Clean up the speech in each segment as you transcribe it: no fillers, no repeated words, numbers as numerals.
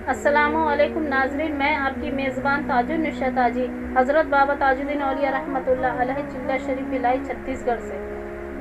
السلام علیکم ناظرین، میں آپ کی میزبان تاج النشا تاجی حضرت بابا تاج الدین اولیاء رحمۃ اللہ علیہ چلہ شریف بھلائی چھتیس گڑھ سے۔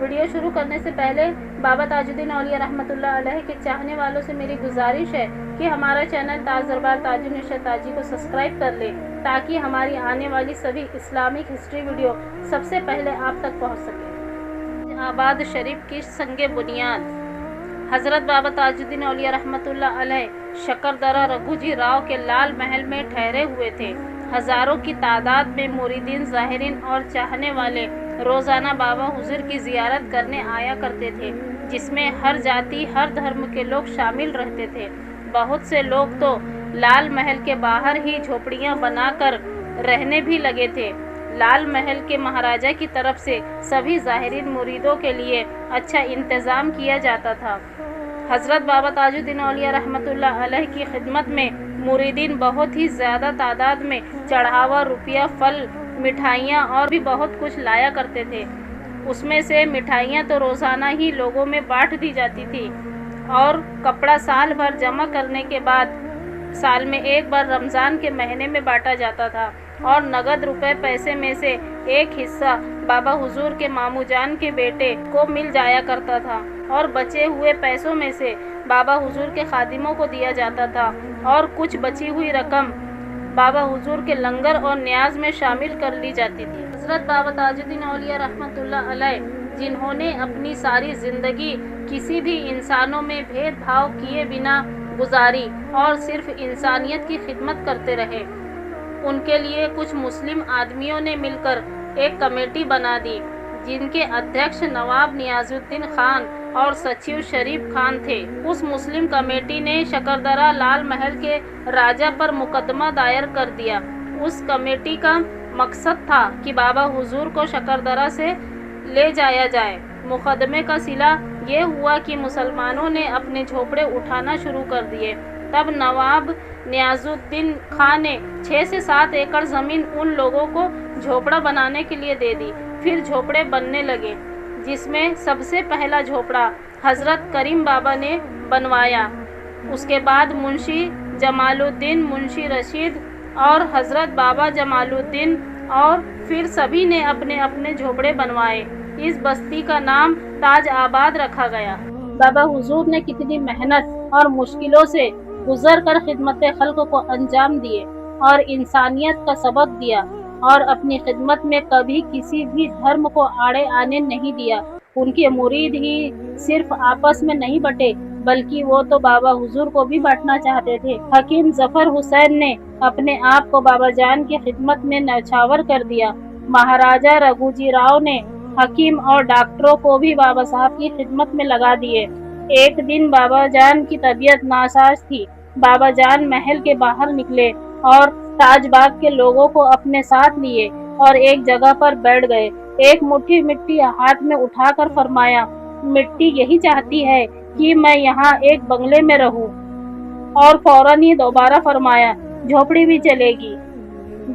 ویڈیو شروع کرنے سے پہلے بابا تاج الدین اولیاء رحمۃ اللہ علیہ کے چاہنے والوں سے میری گزارش ہے کہ ہمارا چینل تاج دربار تاج النشا تاجی کو سبسکرائب کر لیں تاکہ ہماری آنے والی سبھی اسلامک ہسٹری ویڈیو سب سے پہلے آپ تک پہنچ سکے۔ آباد شریف کی سنگ بنیاد حضرت بابا تاج الدین اولیاء رحمۃ اللہ علیہ شکردرہ رگھو جی راؤ کے لال محل میں ٹھہرے ہوئے تھے۔ ہزاروں کی تعداد میں مریدین، زائرین اور چاہنے والے روزانہ بابا حضور کی زیارت کرنے آیا کرتے تھے، جس میں ہر جاتی، ہر دھرم کے لوگ شامل رہتے تھے۔ بہت سے لوگ تو لال محل کے باہر ہی جھوپڑیاں بنا کر رہنے بھی لگے تھے۔ لال محل کے مہاراجا کی طرف سے سبھی زائرین مریدوں کے لیے اچھا انتظام کیا جاتا تھا۔ حضرت بابا تاج الدین اولیاء رحمۃ اللہ علیہ کی خدمت میں مریدین بہت ہی زیادہ تعداد میں چڑھاوا، روپیہ، پھل، مٹھائیاں اور بھی بہت کچھ لایا کرتے تھے۔ اس میں سے مٹھائیاں تو روزانہ ہی لوگوں میں بانٹ دی جاتی تھی، اور کپڑا سال بھر جمع کرنے کے بعد سال میں ایک بار رمضان کے مہینے میں بانٹا جاتا تھا، اور نقد روپے پیسے میں سے ایک حصہ بابا حضور کے ماموں جان کے بیٹے کو مل جایا کرتا تھا، اور بچے ہوئے پیسوں میں سے بابا حضور کے خادموں کو دیا جاتا تھا، اور کچھ بچی ہوئی رقم بابا حضور کے لنگر اور نیاز میں شامل کر لی جاتی تھی۔ حضرت بابا تاج الدین اولیاء رحمۃ اللہ علیہ، جنہوں نے اپنی ساری زندگی کسی بھی انسانوں میں بھید بھاؤ کیے بنا گزاری اور صرف انسانیت کی خدمت کرتے رہے، ان کے لیے کچھ مسلم آدمیوں نے مل کر ایک کمیٹی بنا دی، جن کے ادھیکش نواب نیاز الدین خان اور سچیو شریف خان تھے۔ اس مسلم کمیٹی نے شکردرہ لال محل کے راجا پر مقدمہ دائر کر دیا۔ اس کمیٹی کا مقصد تھا کہ بابا حضور کو شکردرہ سے لے جایا جائے۔ مقدمے کا صلہ یہ ہوا کہ مسلمانوں نے اپنے جھوپڑے اٹھانا شروع کر دیے۔ تب نواب نیاز الدین خان نے 6 سے 7 ایکڑ زمین ان لوگوں کو جھوپڑا بنانے کے لیے دے دی۔ پھر جھوپڑے بننے لگے، جس میں سب سے پہلا جھوپڑا حضرت کریم بابا نے بنوایا۔ اس کے بعد منشی جمال الدین، منشی رشید اور حضرت بابا جمال الدین، اور پھر سبھی نے اپنے اپنے جھوپڑے بنوائے۔ اس بستی کا نام تاج آباد رکھا گیا۔ بابا حضور نے کتنی محنت اور مشکلوں سے گزر کر خدمت خلق کو انجام دیے اور انسانیت کا سبق دیا، اور اپنی خدمت میں کبھی کسی بھی دھرم کو آڑے آنے نہیں دیا۔ ان کے مرید ہی صرف آپس میں نہیں بٹے، بلکہ وہ تو بابا حضور کو بھی بانٹنا چاہتے تھے۔ حکیم ظفر حسین نے اپنے آپ کو بابا جان کی خدمت میں نچھاور کر دیا۔ مہاراجا رگھو جی راؤ نے حکیم اور ڈاکٹروں کو بھی بابا صاحب کی خدمت میں لگا دیے۔ ایک دن بابا جان کی طبیعت ناساز تھی۔ بابا جان محل کے باہر نکلے اور تاج باغ کے لوگوں کو اپنے ساتھ لیے اور ایک جگہ پر بیٹھ گئے۔ ایک مٹھی مٹی ہاتھ میں اٹھا کر فرمایا، مٹی یہی چاہتی ہے کہ میں یہاں ایک بنگلے میں رہوں، اور فوراً ہی دوبارہ فرمایا، جھوپڑی بھی چلے گی۔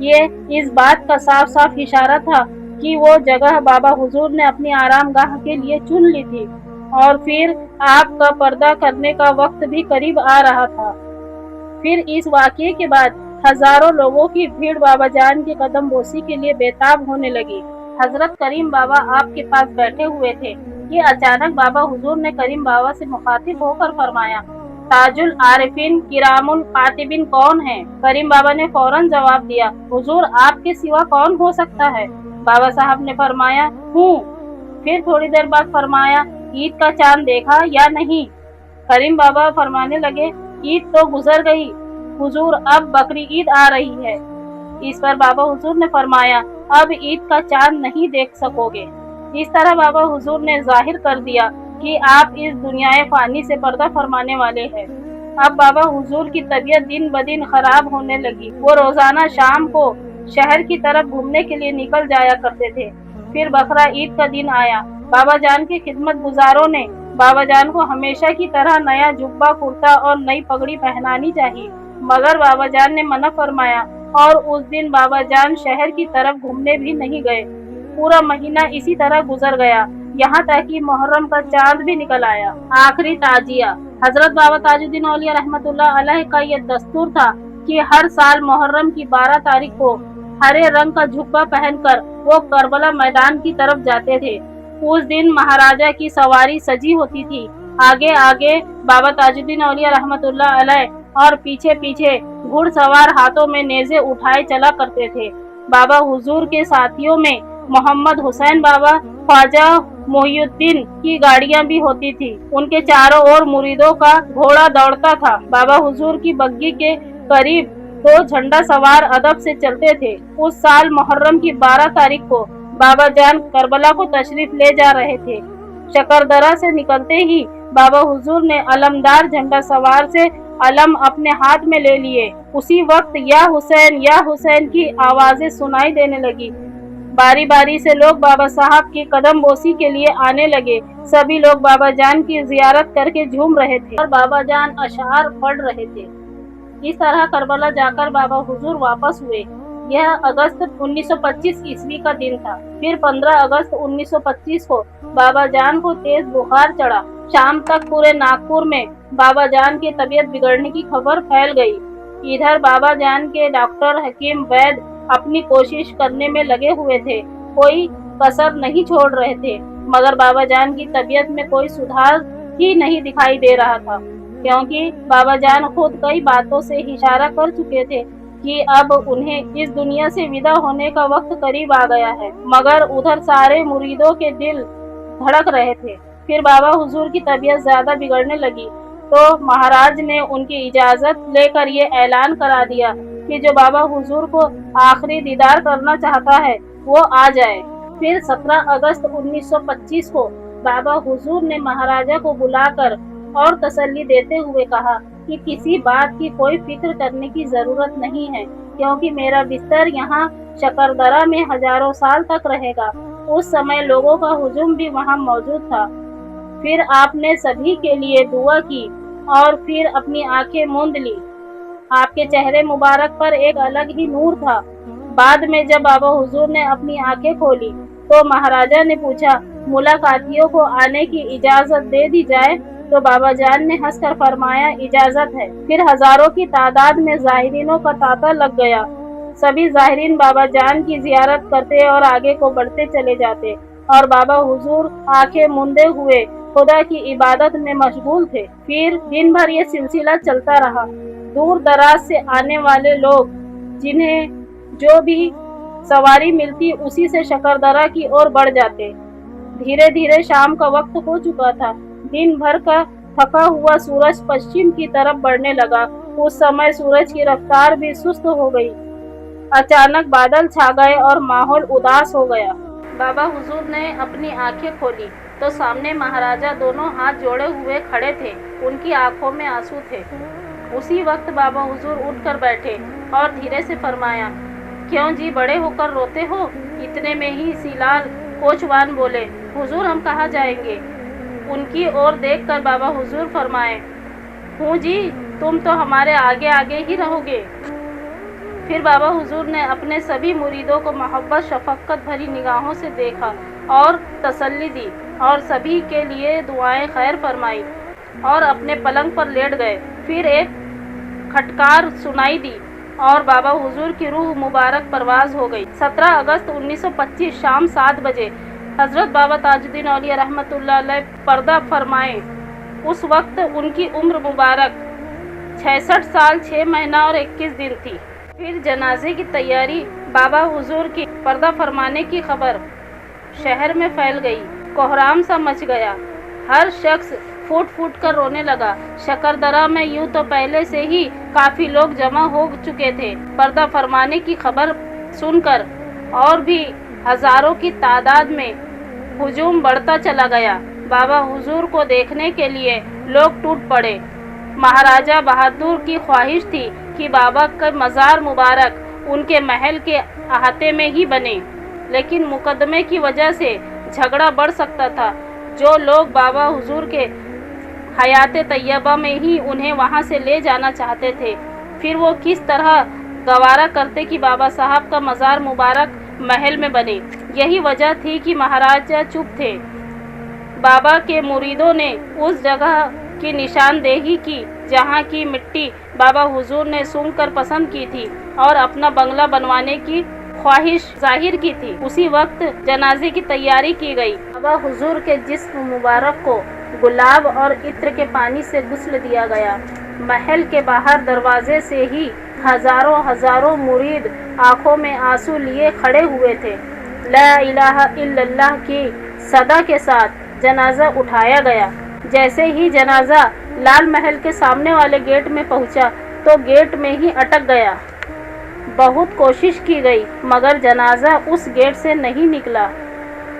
یہ اس بات کا صاف صاف اشارہ تھا کہ وہ جگہ بابا حضور نے اپنی آرام گاہ کے لیے چن لی تھی، اور پھر آپ کا پردہ کرنے کا وقت بھی قریب آ رہا تھا۔ پھر اس واقعے کے بعد ہزاروں لوگوں کی بھیڑ بابا جان کی قدم بوسی کے لیے بےتاب ہونے لگی۔ حضرت کریم بابا آپ کے پاس بیٹھے ہوئے تھے کہ اچانک بابا حضور نے کریم بابا سے مخاطب ہو کر فرمایا، تاج العارفین کرام القاتبین کون ہیں؟ کریم بابا نے فوراً جواب دیا، حضور آپ کے سوا کون ہو سکتا ہے؟ بابا صاحب نے فرمایا، ہوں۔ پھر تھوڑی دیر بعد فرمایا، عید کا چاند دیکھا یا نہیں؟ کریم بابا فرمانے لگے، عید تو گزر گئی حضور، اب بقری عید آ رہی ہے۔ اس پر بابا حضور نے فرمایا، اب عید کا چاند نہیں دیکھ سکو گے۔ اس طرح بابا حضور نے ظاہر کر دیا کہ آپ اس دنیا فانی سے پردہ فرمانے والے ہیں۔ اب بابا حضور کی طبیعت دن بدن خراب ہونے لگی۔ وہ روزانہ شام کو شہر کی طرف گھومنے کے لیے نکل جایا کرتے تھے۔ پھر بقرہ عید کا دن آیا۔ بابا جان کے خدمت گزاروں نے بابا جان کو ہمیشہ کی طرح نیا جبہ، کرتا اور نئی پگڑی پہنانی چاہیے، مگر بابا جان نے منع فرمایا، اور اس دن بابا جان شہر کی طرف گھومنے بھی نہیں گئے۔ پورا مہینہ اسی طرح گزر گیا، یہاں تک کہ محرم کا چاند بھی نکل آیا۔ آخری تعزیہ۔ हजरत बाबा ताजुद्दीन औलिया रहमतुल्लाह अलैह का ये दस्तूर था कि हर साल मुहर्रम की 12 तारीख को हरे रंग का जुब्बा पहनकर वो करबला मैदान की तरफ जाते थे। उस दिन महाराजा की सवारी सजी होती थी। आगे आगे बाबा ताजुद्दीन औलिया रहमतुल्लाह अलैह और पीछे पीछे घुड़सवार हाथों में नेज़े उठाए चला करते थे। बाबा हुजूर के साथियों में मोहम्मद हुसैन बाबा, ख्वाजा मोहिउद्दीन की गाड़ियां भी होती थी। उनके चारों ओर मुरीदों का घोड़ा दौड़ता था। बाबा हुजूर की बग्गी के करीब 2 झंडा सवार अदब से चलते थे। उस साल मुहर्रम की 12 तारीख को बाबा जान करबला को तशरीफ ले जा रहे थे। शकरदरा से निकलते ही बाबा हुजूर ने अलमदार झंडा सवार से अलम अपने हाथ में ले लिए। उसी वक्त या हुसैन की आवाजें सुनाई देने लगी। बारी बारी से लोग बाबा साहब की कदम बोसी के लिए आने लगे। सभी लोग बाबा जान की जियारत करके झूम रहे थे और बाबा जान अशआर पढ़ रहे थे। इस तरह करबला जाकर बाबा हुजूर वापस हुए। यह अगस्त 1925 ईस्वी का दिन था। फिर 15 अगस्त 1925 को बाबा जान को तेज बुखार चढ़ा। शाम तक पूरे नागपुर में बाबा जान की तबीयत बिगड़ने की खबर फैल गई। इधर बाबा जान के डॉक्टर, हकीम, वैद्य अपनी कोशिश करने में लगे हुए थे, कोई कसर नहीं छोड़ रहे थे, मगर बाबा जान की तबीयत में कोई सुधार ही नहीं दिखाई दे रहा था, क्योंकि बाबा जान खुद कई बातों से इशारा कर चुके थे कि अब उन्हें इस दुनिया से विदा होने का वक्त करीब आ गया है। मगर उधर सारे मुरीदों के दिल धड़क रहे थे। फिर बाबा हुजूर की तबीयत ज्यादा बिगड़ने लगी तो महाराज ने उनकी इजाजत लेकर ये ऐलान करा दिया कि जो बाबा हुजूर को आखिरी दीदार करना चाहता है वो आ जाए। फिर 17 अगस्त 1925 को बाबा हुजूर ने महाराजा को बुलाकर और तसल्ली देते हुए कहा कि किसी बात की कोई फिक्र करने की जरूरत नहीं है, क्योंकि मेरा बिस्तर यहाँ शकरदरा में हजारों साल तक रहेगा। उस समय लोगों का हुजूम भी वहाँ मौजूद था। फिर आपने सभी के लिए दुआ की और फिर अपनी आंखें मूंद ली। आपके चेहरे मुबारक पर एक अलग ही नूर था। बाद में जब बाबा हुजूर ने अपनी आंखें खोली तो महाराजा ने पूछा, मुलाकातियों को आने की इजाजत दे दी जाए? तो बाबा जान ने हंसकर फरमाया, इजाजत है। फिर हजारों की तादाद में जाहिरीनों का तांता लग गया। सभी जाहिरीन बाबा जान की जियारत करते और आगे को बढ़ते चले जाते और बाबा हुजूर आंखें मूंदे हुए खुदा की इबादत में मशगूल थे। फिर दिन भर ये सिलसिला चलता रहा। दूर दराज से आने वाले लोग जिन्हें जो भी सवारी मिलती उसी से शकरदरा की ओर बढ़ जाते। धीरे धीरे शाम का वक्त हो चुका था। दिन भर का थका हुआ सूरज पश्चिम की तरफ बढ़ने लगा। उस समय सूरज की रफ्तार भी सुस्त हो गई। अचानक बादल छा गए और माहौल उदास हो गया। बाबा हुजूर ने अपनी आंखें खोली तो सामने महाराजा दोनों हाथ जोड़े हुए खड़े थे। उनकी आंखों में आंसू थे। उसी वक्त बाबा हुजूर उठकर बैठे और धीरे से फरमाया, क्यों जी बड़े होकर रोते हो? इतने में ही सीलाल कोचवान बोले, हुजूर हम कहाँ जाएंगे? उनकी ओर देखकर बाबा हुजूर फरमाए, हूँ जी, तुम तो हमारे आगे आगे ही रहोगे। फिर बाबा हुजूर ने अपने सभी मुरीदों को मोहब्बत शफकत भरी निगाहों से देखा और तसल्ली दी और सभी के लिए दुआएं खैर फरमाई और अपने पलंग पर लेट गए। फिर एक खटकार सुनाई दी और बाबा हुजूर की रूह मुबारक परवाज हो गई। 17 अगस्त 1925 शाम 7 बजे हजरत बाबा ताजुद्दीन औलिया रहमतुल्लाह अलैह पर्दा फरमाए। उस वक्त उनकी उम्र मुबारक 66 साल 6 महीना और 21 दिन थी। फिर जनाजे की तैयारी। बाबा हुजूर की पर्दा फरमाने की खबर शहर में फैल गई। कोहराम सा मच गया। हर शख्स फूट फूट कर रोने लगा। शकरदरा में यूं तो पहले से ही काफी लोग जमा हो चुके थे। पर्दा फरमाने की खबर सुनकर और भी हजारों की तादाद में हुजूम बढ़ता चला गया। बाबा हुजूर को देखने के लिए लोग टूट पड़े। महाराजा बहादुर की ख्वाहिश थी कि बाबा का मज़ार मुबारक उनके महल के अहाते में ही बने, लेकिन मुकदमे की वजह से झगड़ा बढ़ सकता था। जो लोग बाबा हुजूर के हयात तैयबा में ही उन्हें वहां से ले जाना चाहते थे, फिर वो किस तरह गवारा करते कि बाबा साहब का मज़ार मुबारक महल में बने। यही वजह थी कि महाराजा चुप थे। बाबा के मुरीदों ने उस जगह की निशानदेही की, जहां की मिट्टी बाबा हुजूर ने सूंघ कर पसंद की थी और अपना बंगला बनवाने की ख्वाहिश जाहिर की थी। उसी वक्त जनाजे की तैयारी की गई। बाबा हुजूर के जिस्म मुबारक को गुलाब और इत्र के पानी से गुस्ल दिया गया। महल के बाहर दरवाजे से ही हजारों हजारों मुरीद आंखों में आंसू लिए खड़े हुए थे। ला इलाहा इल्लल्लाह की सदा के साथ जनाजा उठाया गया। जैसे ही जनाजा लाल महल के सामने वाले गेट में पहुंचा तो गेट में ही अटक गया। बहुत कोशिश की गई मगर जनाजा उस गेट से नहीं निकला।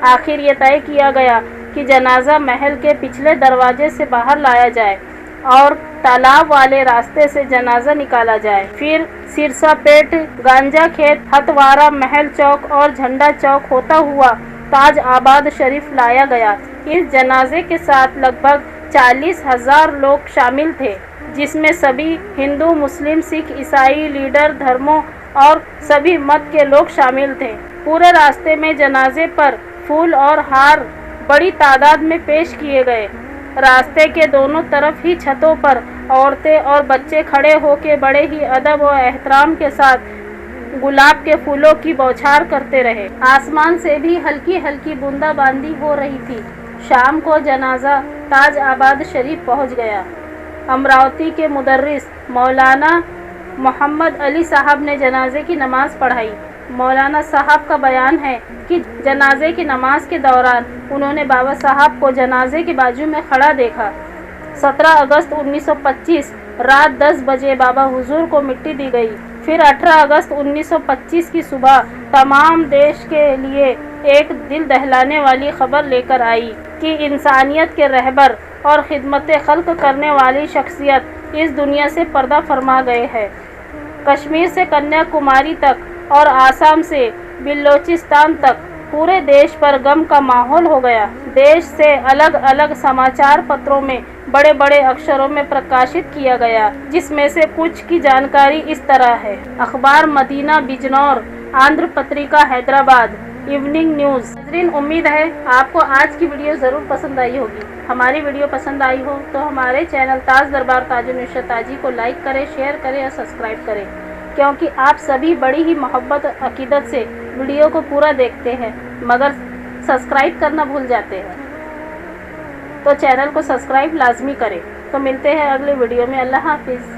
आखिर ये तय किया गया कि जनाजा महल के पिछले दरवाजे से बाहर लाया जाए और तालाब वाले रास्ते से जनाजा निकाला जाए। फिर सिरसा पेट, गांजा खेत, हथवारा, महल चौक और झंडा चौक होता हुआ ताज आबाद शरीफ लाया गया। इस जनाजे के साथ लगभग 40,000 लोग शामिल थे, जिसमें सभी हिंदू, मुस्लिम, सिख, ईसाई, लीडर धर्मों और सभी मत के लोग शामिल थे। पूरे रास्ते में जनाजे पर फूल और हार बड़ी तादाद में पेश किए गए। रास्ते के दोनों तरफ ही छतों पर औरतें और बच्चे खड़े होकर बड़े ही अदब और एहतराम के साथ गुलाब के फूलों की बौछार करते रहे। आसमान से भी हल्की हल्की बूंदाबांदी हो रही थी। शाम को जनाजा ताज आबाद शरीफ पहुंच गया। अमरावती के मुदर्रिस मौलाना मोहम्मद अली साहब ने जनाजे की नमाज पढ़ाई। मौलाना साहब का बयान है कि जनाजे की नमाज के दौरान उन्होंने बाबा साहब को जनाजे के बाजू में खड़ा देखा। 17 अगस्त 1925 रात 10 बजे बाबा हुजूर को मिट्टी दी गई। फिर 18 अगस्त 1925 की सुबह तमाम देश के लिए एक दिल दहलाने वाली खबर लेकर आई कि इंसानियत के रहबर और खिदमत खल्क करने वाली शख्सियत इस दुनिया से पर्दा फरमा गए हैं। कश्मीर से कन्याकुमारी तक और आसाम से बिलोचिस्तान तक पूरे देश पर गम का माहौल हो गया। देश से अलग अलग समाचार पत्रों में बड़े बड़े अक्षरों में प्रकाशित किया गया, जिसमें से कुछ की जानकारी इस तरह है। अखबार मदीना बिजनौर, आंध्र पत्रिका हैदराबाद, इवनिंग न्यूज़। नाज़रीन, उम्मीद है आपको आज की वीडियो ज़रूर पसंद आई होगी। हमारी वीडियो पसंद आई हो तो हमारे चैनल ताज दरबार ताजुल नुसरत ताजी को लाइक करें, शेयर करें और सब्सक्राइब करें, क्योंकि आप सभी बड़ी ही मोहब्बत और अकीदत से वीडियो को पूरा देखते हैं मगर सब्सक्राइब करना भूल जाते हैं। तो चैनल को सब्सक्राइब लाजमी करें। तो मिलते हैं अगले वीडियो में। अल्लाह हाफिज़।